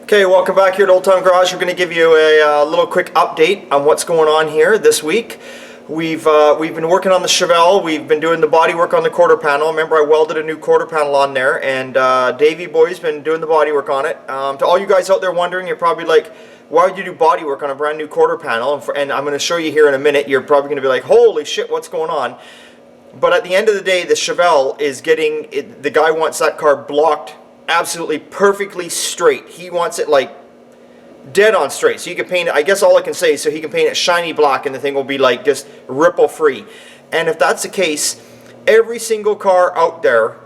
Okay, welcome back here at Old Time Garage. We're going to give you a little quick update on what's going on here this week. We've been working on the Chevelle. We've been doing the body work on the quarter panel. Remember, I welded a new quarter panel on there, and Davey Boy's been doing the body work on it. To all you guys out there wondering, you're probably like, why would you do body work on a brand new quarter panel? And I'm going to show you here in a minute. You're probably going to be like, holy shit, what's going on? But at the end of the day, the Chevelle is getting, the guy wants that car blocked absolutely perfectly straight. He wants it like dead on straight. So you can paint it, I guess all I can say is so he can paint it shiny black and the thing will be like just ripple free. And if that's the case, every single car out there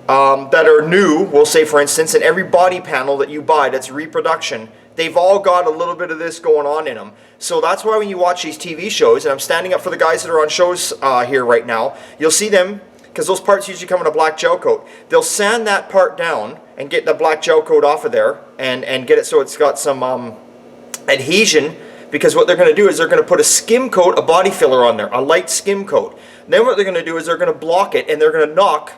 that are new, we'll say for instance, and every body panel that you buy that's reproduction, they've all got a little bit of this going on in them. So that's why when you watch these TV shows, and I'm standing up for the guys that are on shows here right now, you'll see them, because those parts usually come in a black gel coat. They'll sand that part down and get the black gel coat off of there and get it so it's got some adhesion, because what they're going to do is they're going to put a skim coat, a body filler on there, a light skim coat. Then what they're going to do is they're going to block it and they're going to knock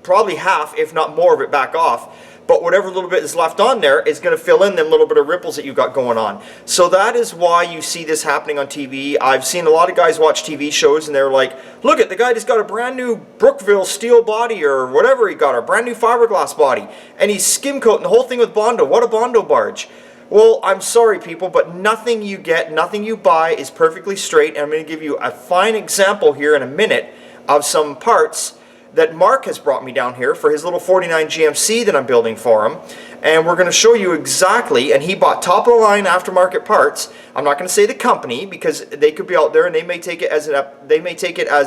probably half, if not more of it back off. But whatever little bit is left on there is going to fill in them little bit of ripples that you got going on. So that is why you see this happening on TV. I've seen a lot of guys watch TV shows and they're like, look at the guy just got a brand new Brookville steel body or whatever he got, a brand new fiberglass body. And he's skim coating the whole thing with Bondo. What a Bondo barge. Well, I'm sorry people, but nothing you get, nothing you buy is perfectly straight. And I'm going to give you a fine example here in a minute of some parts that Mark has brought me down here for his little 49 GMC that I'm building for him. And we're going to show you exactly, and he bought top of the line aftermarket parts. I'm not going to say the company because they could be out there and they may take it as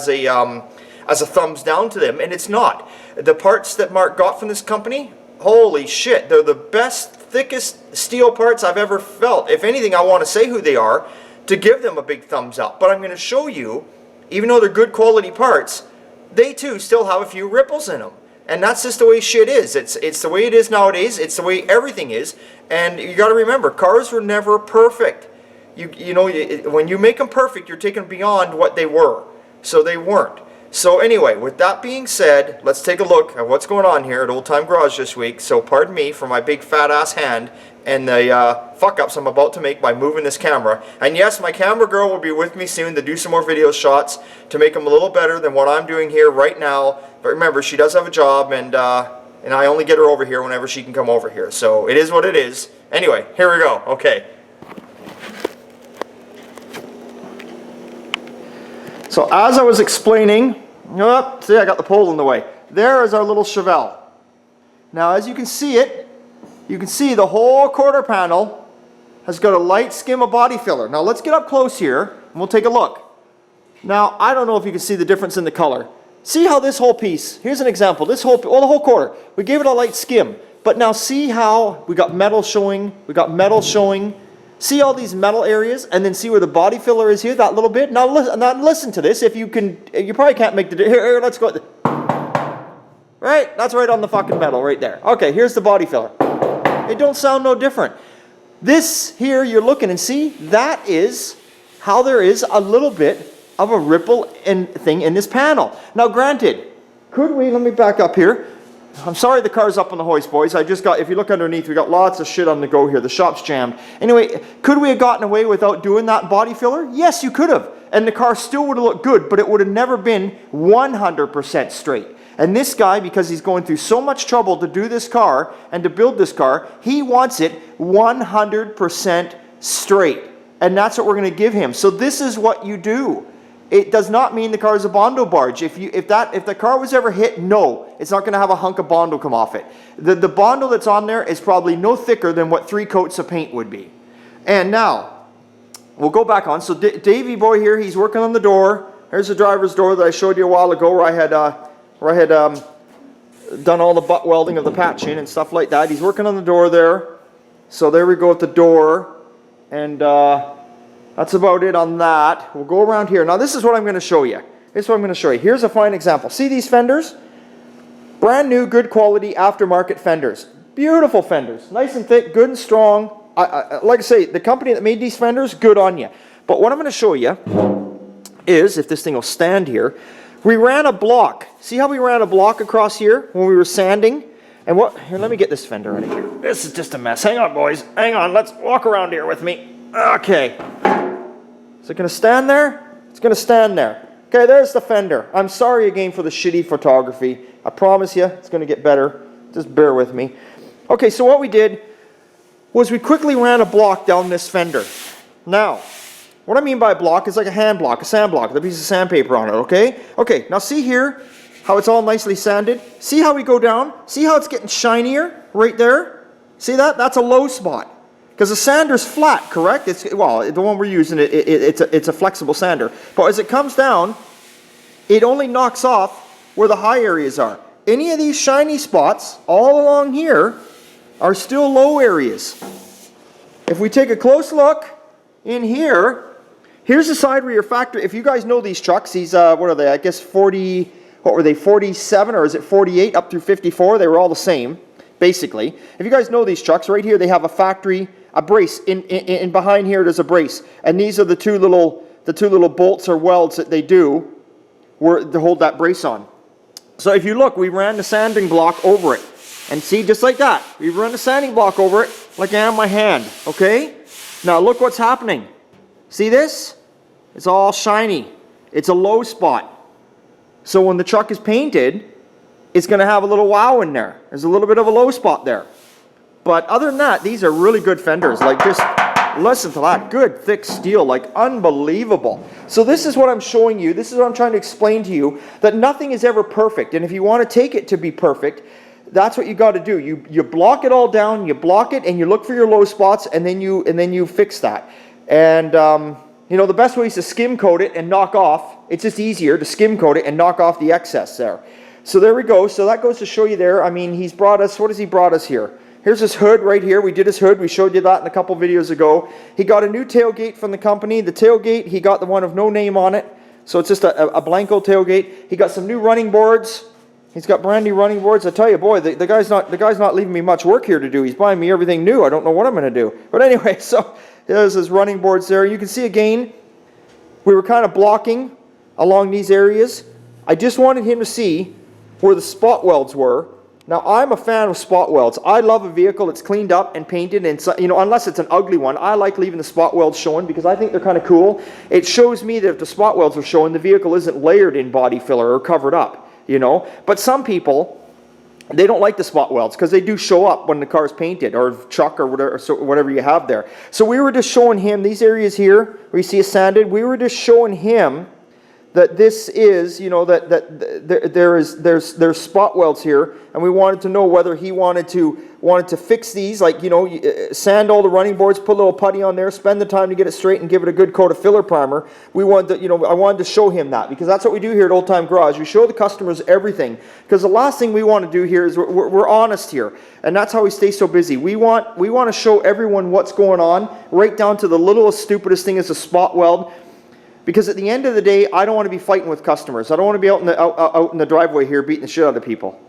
a thumbs down to them, and it's not. The parts that Mark got from this company, holy shit, they're the best, thickest steel parts I've ever felt. If anything, I want to say who they are to give them a big thumbs up. But I'm going to show you, even though they're good quality parts, they too still have a few ripples in them. And that's just the way shit is. It's the way it is nowadays. It's the way everything is. And you got to remember, cars were never perfect. You know, when you make them perfect, you're taking beyond what they were. So they weren't. So anyway, with that being said, let's take a look at what's going on here at Old Time Garage this week. So pardon me for my big fat ass hand and the fuck-ups I'm about to make by moving this camera. And yes, my camera girl will be with me soon to do some more video shots to make them a little better than what I'm doing here right now. But remember, she does have a job, and I only get her over here whenever she can come over here. So it is what it is. Anyway, here we go. Okay. So as I was explaining, see, I got the pole in the way. There is our little Chevelle. Now as you can see it, you can see the whole quarter panel has got a light skim of body filler. Now let's get up close here and we'll take a look. Now I don't know if you can see the difference in the color. See how this whole piece, here's an example, the whole quarter, we gave it a light skim. But now see how we got metal showing, see all these metal areas, and then see where the body filler is here, that little bit. Now listen to this. If you can, you probably can't make the here. Let's go. Right, that's right on the fucking metal, right there. Okay, here's the body filler. It don't sound no different. This here, you're looking and see that is how there is a little bit of a ripple thing in this panel. Now, granted, could we? Let me back up here. I'm sorry the car's up on the hoist, boys. I just got, if you look underneath, we got lots of shit on the go here. The shop's jammed. Anyway, could we have gotten away without doing that body filler? Yes, you could have. And the car still would have looked good, but it would have never been 100% straight. And this guy, because he's going through so much trouble to do this car and to build this car, he wants it 100% straight. And that's what we're going to give him. So this is what you do. It does not mean the car is a Bondo barge. If the car was ever hit, no, it's not going to have a hunk of Bondo come off it. The Bondo that's on there is probably no thicker than what 3 coats of paint would be. And now, we'll go back on. So Davey boy here, he's working on the door. Here's the driver's door that I showed you a while ago where I had done all the butt welding of the patching and stuff like that. He's working on the door there. So there we go with the door. And that's about it on that. We'll go around here. Now this is what I'm going to show you. Here's a fine example. See these fenders? Brand new, good quality, aftermarket fenders. Beautiful fenders. Nice and thick, good and strong. Like I say, the company that made these fenders, good on you. But what I'm going to show you is, if this thing will stand here, we ran a block. See how we ran a block across here when we were sanding? And what, here, let me get this fender out of here. This is just a mess. Hang on, boys. Hang on. Let's walk around here with me. Okay. Is it going to stand there? It's going to stand there. Okay, there's the fender. I'm sorry again for the shitty photography. I promise you it's going to get better. Just bear with me. Okay, so what we did was we quickly ran a block down this fender. Now, what I mean by block is like a hand block, a sand block, with a piece of sandpaper on it, okay? Okay, now see here how it's all nicely sanded? See how we go down? See how it's getting shinier right there? See that? That's a low spot. Because the sander's flat, correct? Well, the one we're using, it's a flexible sander. But as it comes down, it only knocks off where the high areas are. Any of these shiny spots all along here are still low areas. If we take a close look in here, here's the side where your factory, if you guys know these trucks, these, what are they, I guess 40, what were they, 47 or is it 48 up through 54? They were all the same, basically. If you guys know these trucks, right here they have a factory, a brace, in behind here there's a brace. And these are the two little bolts or welds that they do to hold that brace on. So if you look, we ran the sanding block over it. And see, just like that, we run the sanding block over it like I am my hand, okay? Now look what's happening. See this? It's all shiny. It's a low spot. So when the truck is painted, it's going to have a little wow in there. There's a little bit of a low spot there. But other than that, these are really good fenders. Like, just listen to that. Good, thick steel. Like, unbelievable. So this is what I'm showing you. This is what I'm trying to explain to you. That nothing is ever perfect. And if you want to take it to be perfect, that's what you got to do. You block it all down. You block it, and you look for your low spots, and then you fix that. And you know, the best way is to skim coat it and knock off. It's just easier to skim coat it and knock off the excess there. So there we go. So that goes to show you there. I mean, he's brought us, what has he brought us here? Here's his hood right here. We did his hood. We showed you that in a couple videos ago. He got a new tailgate from the company. The tailgate, he got the one of no name on it. So it's just a blanco tailgate. He got some new running boards. He's got brand new running boards. I tell you, boy, the guy's not leaving me much work here to do. He's buying me everything new. I don't know what I'm going to do. But anyway, so there's his running boards there. You can see again, we were kind of blocking along these areas. I just wanted him to see where the spot welds were. Now, I'm a fan of spot welds. I love a vehicle that's cleaned up and painted, and you know, unless it's an ugly one, I like leaving the spot welds showing because I think they're kind of cool. It shows me that if the spot welds are showing, the vehicle isn't layered in body filler or covered up, you know. But some people, they don't like the spot welds because they do show up when the car is painted or truck or whatever you have there. So we were just showing him these areas here where you see it sanded. We were just showing him that this is, you know, there's spot welds here, and we wanted to know whether he wanted to fix these, like, you know, sand all the running boards, put a little putty on there, spend the time to get it straight, and give it a good coat of filler primer. We wanted to, you know, I wanted to show him that because that's what we do here at Old Time Garage. We show the customers everything because the last thing we want to do here is we're honest here, and that's how we stay so busy. We want to show everyone what's going on, right down to the littlest, stupidest thing as a spot weld. Because at the end of the day, I don't want to be fighting with customers. I don't want to be out in the driveway here beating the shit out of people.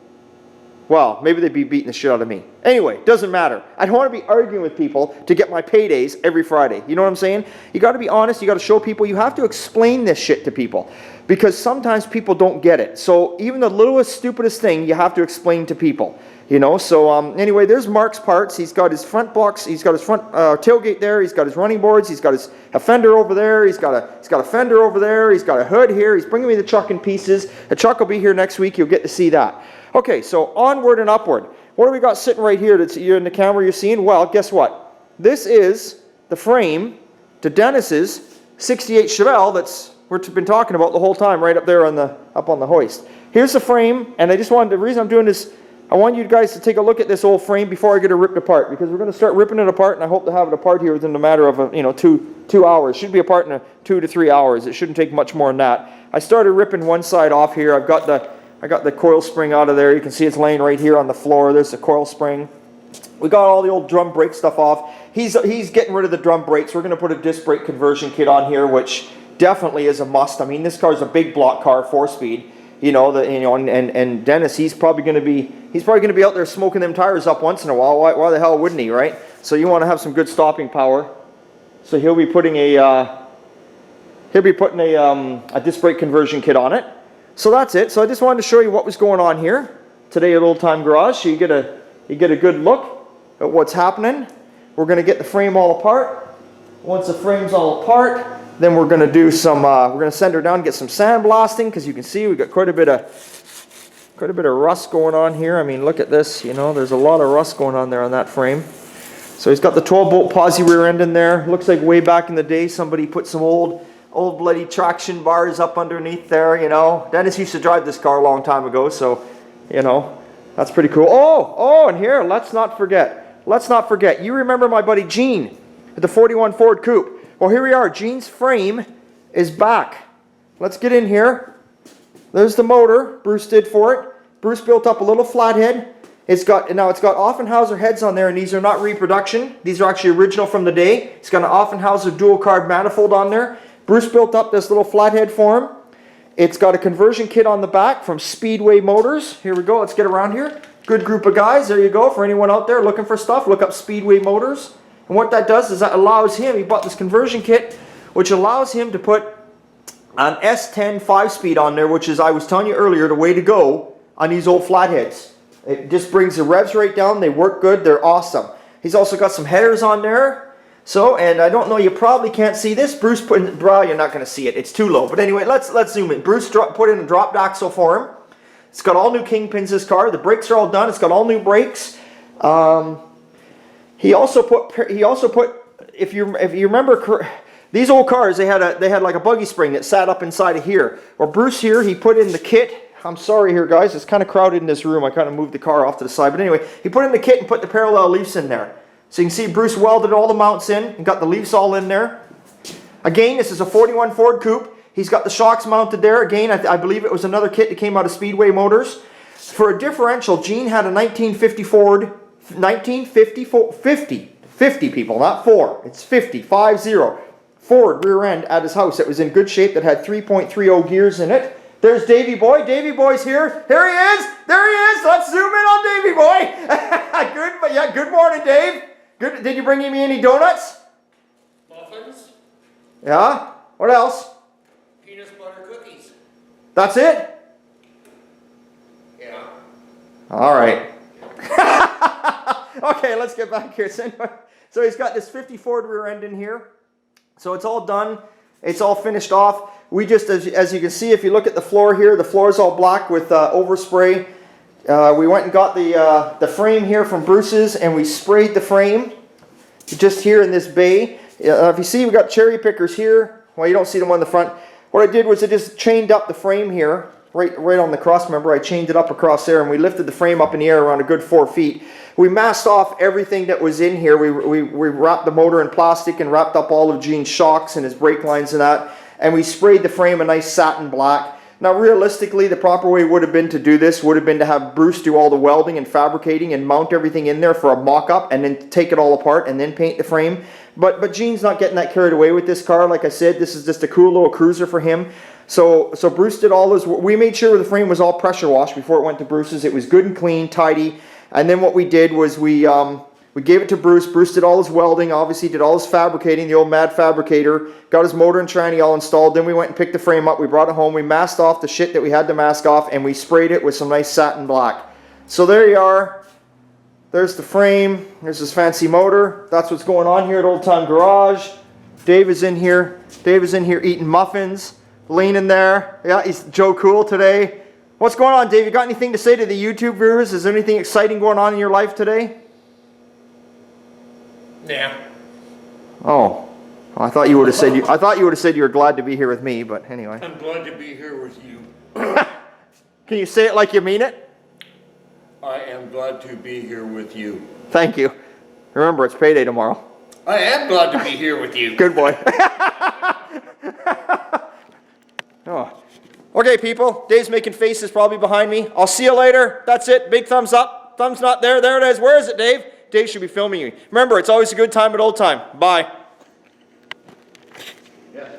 Well, maybe they'd be beating the shit out of me. Anyway, doesn't matter. I don't want to be arguing with people to get my paydays every Friday. You know what I'm saying? You got to be honest. You got to show people. You have to explain this shit to people. Because sometimes people don't get it. So even the littlest, stupidest thing, you have to explain to people. You know, so anyway, there's Mark's parts. He's got his front box. He's got his front tailgate there. He's got his running boards. He's got a fender over there. He's got a fender over there. He's got a hood here. He's bringing me the truck in pieces. The truck will be here next week. You'll get to see that. Okay, so onward and upward. What do we got sitting right here that's in the camera you're seeing? Well, guess what? This is the frame to Dennis's 68 Chevelle that's we've been talking about the whole time, right up there up on the hoist. Here's the frame, and the reason I'm doing this, I want you guys to take a look at this old frame before I get it ripped apart, because we're going to start ripping it apart, and I hope to have it apart here within a matter of 2 hours. It should be apart in 2 to 3 hours. It shouldn't take much more than that. I started ripping one side off here. I got the coil spring out of there. You can see it's laying right here on the floor. There's the coil spring. We got all the old drum brake stuff off. He's getting rid of the drum brakes. We're going to put a disc brake conversion kit on here, which definitely is a must. I mean, this car's a big block car, 4-speed. And Dennis, he's probably going to be out there smoking them tires up once in a while. Why the hell wouldn't he, right? So you want to have some good stopping power. So he'll be putting a disc brake conversion kit on it. So that's it. So I just wanted to show you what was going on here. today at Old Time Garage, so you get a good look at what's happening. We're going to get the frame all apart. Once the frame's all apart, then we're going to do some, we're going to send her down and get some sandblasting, because you can see we've got quite a bit of rust going on here. I mean, look at this, you know, there's a lot of rust going on there on that frame. So he's got the 12-bolt posi rear end in there. Looks like way back in the day somebody put some old bloody traction bars up underneath there, you know. Dennis used to drive this car a long time ago, so, you know, that's pretty cool. Oh, and here, let's not forget. You remember my buddy Gene at the 41 Ford Coupe. Well, here we are. Gene's frame is back. Let's get in here. There's the motor Bruce did for it. Bruce built up a little flathead. It's got Offenhauser heads on there, and these are not reproduction. These are actually original from the day. It's got an Offenhauser dual card manifold on there. Bruce built up this little flathead for him. It's got a conversion kit on the back from Speedway Motors. Here we go. Let's get around here. Good group of guys. There you go. For anyone out there looking for stuff, look up Speedway Motors. And what that does is that allows him, he bought this conversion kit, which allows him to put an S10 5-speed on there, which is, I was telling you earlier, the way to go on these old flatheads. It just brings the revs right down. They work good. They're awesome. He's also got some headers on there. So, and I don't know, you probably can't see this. Bruce put in, you're not going to see it. It's too low. But anyway, let's zoom in. Bruce put in a drop axle for him. It's got all new kingpins, this car. The brakes are all done. It's got all new brakes. He also put, if you remember, these old cars, they had like a buggy spring that sat up inside of here. Well, Bruce here, he put in the kit. I'm sorry here, guys. It's kind of crowded in this room. I kind of moved the car off to the side. But anyway, he put in the kit and put the parallel leafs in there. So you can see Bruce welded all the mounts in and got the leafs all in there. Again, this is a 41 Ford Coupe. He's got the shocks mounted there. Again, I believe it was another kit that came out of Speedway Motors. For a differential, Gene had a 1950 Ford, 50 people, not 4. It's 50 Ford rear end at his house that was in good shape, that had 3.30 gears in it. There's Davey Boy. Davey Boy's here. Here he is. There he is. Let's zoom in on Davey Boy. Good morning, Dave. Good. Did you bring me any donuts? Muffins. Yeah. What else? Peanut butter cookies. That's it? Yeah. All right. Okay, let's get back here. So he's got this 50 Ford rear end in here. So it's all done. It's all finished off. We just, as you can see, if you look at the floor here, the floor is all black with overspray. We went and got the frame here from Bruce's, and we sprayed the frame just here in this bay. If you see, we got cherry pickers here. Well, you don't see them on the front. What I did was I just chained up the frame here, right on the cross member. I chained it up across there, and we lifted the frame up in the air around a good 4 feet. We masked off everything that was in here. We wrapped the motor in plastic and wrapped up all of Gene's shocks and his brake lines and that. And we sprayed the frame a nice satin black. Now realistically, the proper way would have been to do this would have been to have Bruce do all the welding and fabricating and mount everything in there for a mock-up and then take it all apart and then paint the frame. But Gene's not getting that carried away with this car. Like I said, this is just a cool little cruiser for him. So Bruce did all his, we made sure the frame was all pressure washed before it went to Bruce's. It was good and clean, tidy. And then what we did was we gave it to Bruce. Bruce did all his welding, obviously did all his fabricating, the old mad fabricator, got his motor and tranny all installed. Then we went and picked the frame up, we brought it home, we masked off the shit that we had to mask off, and we sprayed it with some nice satin black. So there you are. There's the frame, there's his fancy motor. That's what's going on here at Old Time Garage. Dave is in here. Dave is in here eating muffins, leaning there. Yeah, he's Joe Cool today. What's going on, Dave? You got anything to say to the YouTube viewers? Is there anything exciting going on in your life today? Yeah. Oh, well, I thought you would have said you were glad to be here with me, but anyway. I'm glad to be here with you. Can you say it like you mean it? I am glad to be here with you. Thank you. Remember, it's payday tomorrow. I am glad to be here with you. Good boy. Oh. Okay, people. Dave's making faces probably behind me. I'll see you later. That's it. Big thumbs up. Thumbs not there. There it is. Where is it, Dave? Dave should be filming you. Remember, it's always a good time at Old Time. Bye.